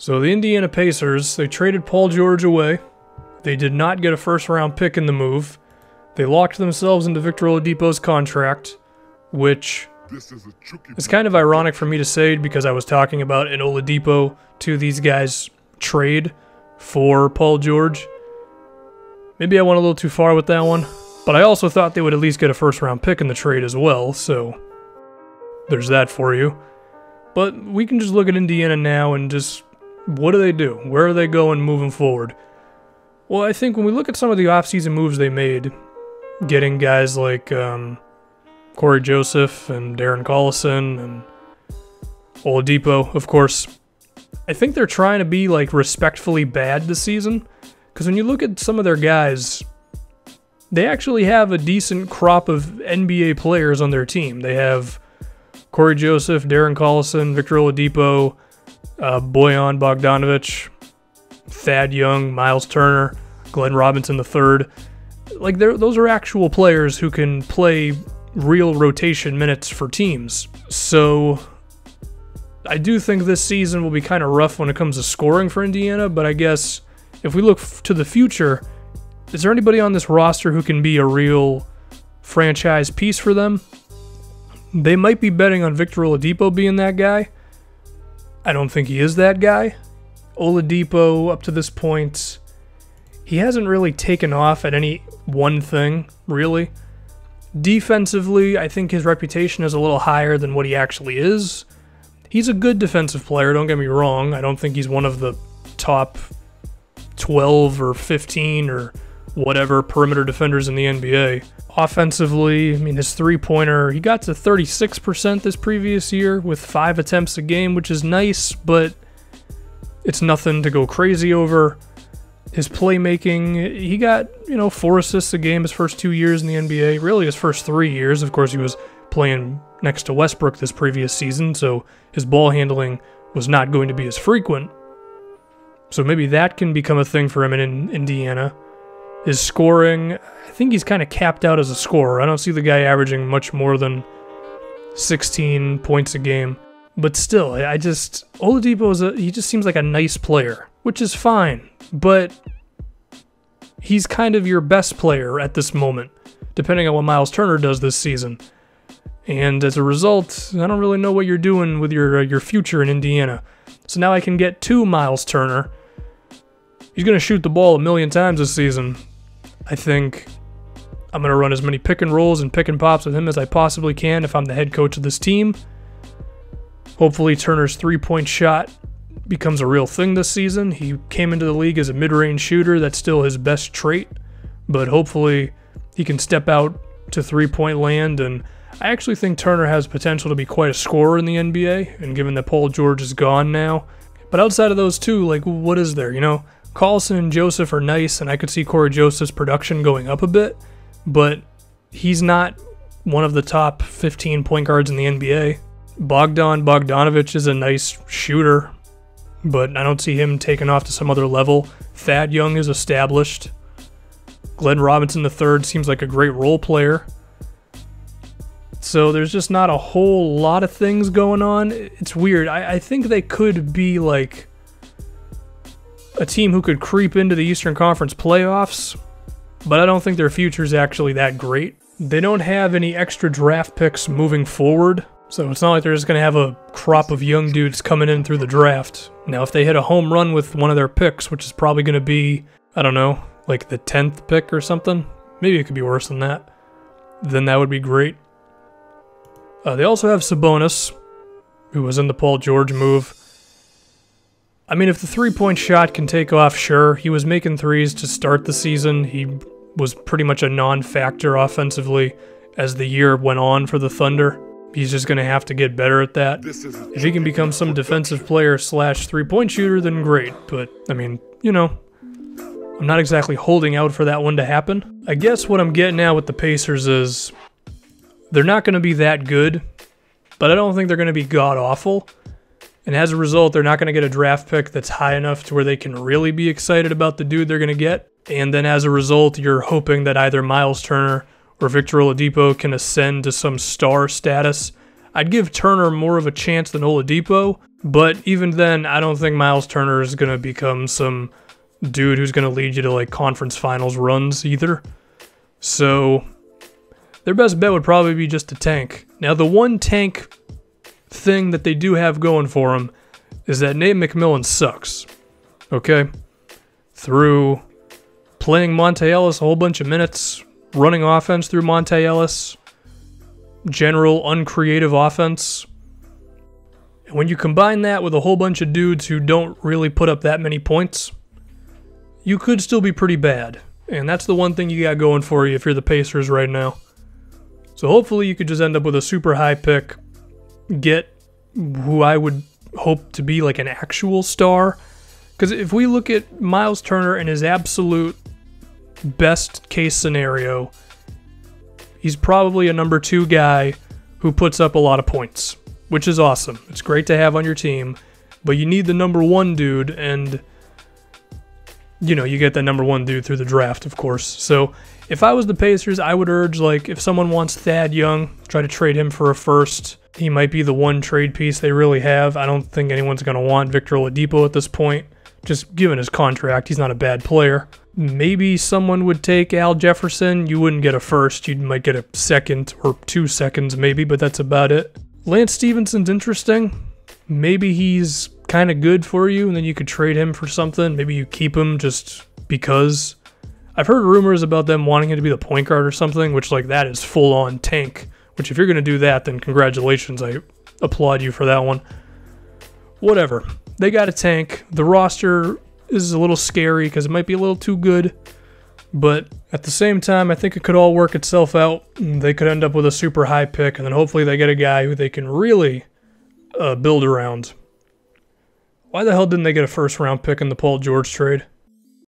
So the Indiana Pacers, they traded Paul George away. They did not get a first-round pick in the move. They locked themselves into Victor Oladipo's contract, which is kind of ironic for me to say because I was talking about an Oladipo to these guys trade for Paul George. Maybe I went a little too far with that one, but I also thought they would at least get a first-round pick in the trade as well, so there's that for you. But we can just look at Indiana now and just, what do they do? Where are they going moving forward? Well, I think when we look at some of the offseason moves they made, getting guys like Corey Joseph and Darren Collison and Oladipo, of course, I think they're trying to be like respectfully bad this season. Because when you look at some of their guys, they actually have a decent crop of NBA players on their team. They have Corey Joseph, Darren Collison, Victor Oladipo, Bojan Bogdanovic, Thad Young, Miles Turner, Glenn Robinson III. Like, those are actual players who can play real rotation minutes for teams. So I do think this season will be kind of rough when it comes to scoring for Indiana, but I guess if we look to the future, is there anybody on this roster who can be a real franchise piece for them? They might be betting on Victor Oladipo being that guy. I don't think he is that guy. Oladipo, up to this point, he hasn't really taken off at any one thing, really. Defensively, I think his reputation is a little higher than what he actually is. He's a good defensive player, don't get me wrong. I don't think he's one of the top 12 or 15 or whatever perimeter defenders in the NBA. Offensively, I mean, his three-pointer, he got to 36% this previous year with 5 attempts a game, which is nice, but it's nothing to go crazy over. His playmaking, he got, 4 assists a game his first 2 years in the NBA, really his first 3 years. Of course, he was playing next to Westbrook this previous season, so his ball handling was not going to be as frequent. So maybe that can become a thing for him in Indiana. His scoring, I think he's kind of capped out as a scorer. I don't see the guy averaging much more than 16 points a game. But still, Oladipo he just seems like a nice player, which is fine. But he's kind of your best player at this moment, depending on what Miles Turner does this season. And as a result, I don't really know what you're doing with your future in Indiana. So now I can get to Miles Turner. He's going to shoot the ball 1,000,000 times this season. I think I'm going to run as many pick and rolls and pick and pops with him as I possibly can if I'm the head coach of this team. Hopefully Turner's three-point shot becomes a real thing this season. He came into the league as a mid-range shooter. That's still his best trait. But hopefully he can step out to three-point land. And I actually think Turner has potential to be quite a scorer in the NBA. And given that Paul George is gone now. But outside of those two, like, what is there, Collison and Joseph are nice, and I could see Corey Joseph's production going up a bit, but he's not one of the top 15 point guards in the NBA. Bogdanovic is a nice shooter, but I don't see him taking off to some other level. Thad Young is established. Glenn Robinson III seems like a great role player. So there's just not a whole lot of things going on. It's weird. I think they could be like a team who could creep into the Eastern Conference playoffs, but I don't think their future is actually that great. They don't have any extra draft picks moving forward, so it's not like they're just going to have a crop of young dudes coming in through the draft. Now, if they hit a home run with one of their picks, which is probably going to be, I don't know, like the 10th pick or something, maybe it could be worse than that, then that would be great. They also have Sabonis, who was in the Paul George move. I mean, if the three-point shot can take off, sure. He was making threes to start the season. He was pretty much a non-factor offensively as the year went on for the Thunder. He's just going to have to get better at that. If he can become some defensive player / three-point shooter, then great. But, I mean, I'm not exactly holding out for that one to happen. I guess what I'm getting at with the Pacers is they're not going to be that good, but I don't think they're going to be god-awful. And as a result, they're not going to get a draft pick that's high enough to where they can really be excited about the dude they're going to get. And then as a result, you're hoping that either Miles Turner or Victor Oladipo can ascend to some star status. I'd give Turner more of a chance than Oladipo, but even then, I don't think Miles Turner is going to become some dude who's going to lead you to like conference finals runs either. So their best bet would probably be just to tank. Now, the one tank thing that they do have going for them is that Nate McMillan sucks. Okay? Through playing Monte Ellis a whole bunch of minutes, running offense through Monte Ellis, general uncreative offense. And when you combine that with a whole bunch of dudes who don't really put up that many points, you could still be pretty bad. And that's the one thing you got going for you if you're the Pacers right now. So hopefully you could just end up with a super high pick, get who I would hope to be like an actual star. Because if we look at Miles Turner in his absolute best case scenario, he's probably a number 2 guy who puts up a lot of points, which is awesome. It's great to have on your team, but you need the number 1 dude, and you know, you get that number 1 dude through the draft, of course. So if I was the Pacers, I would urge, like, if someone wants Thad Young, try to trade him for a first. He might be the one trade piece they really have. I don't think anyone's going to want Victor Oladipo at this point. Just given his contract, he's not a bad player. Maybe someone would take Al Jefferson. You wouldn't get a first. You might get a second or 2 seconds maybe, but that's about it. Lance Stephenson's interesting. Maybe he's kind of good for you, and then you could trade him for something. Maybe you keep him just because. I've heard rumors about them wanting him to be the point guard or something, which, like, that is full-on tank. Which, if you're going to do that, then congratulations. I applaud you for that one. Whatever. They got a tank. The roster is a little scary because it might be a little too good. But at the same time, I think it could all work itself out. They could end up with a super high pick, and then hopefully they get a guy who they can really build around. Why the hell didn't they get a first-round pick in the Paul George trade?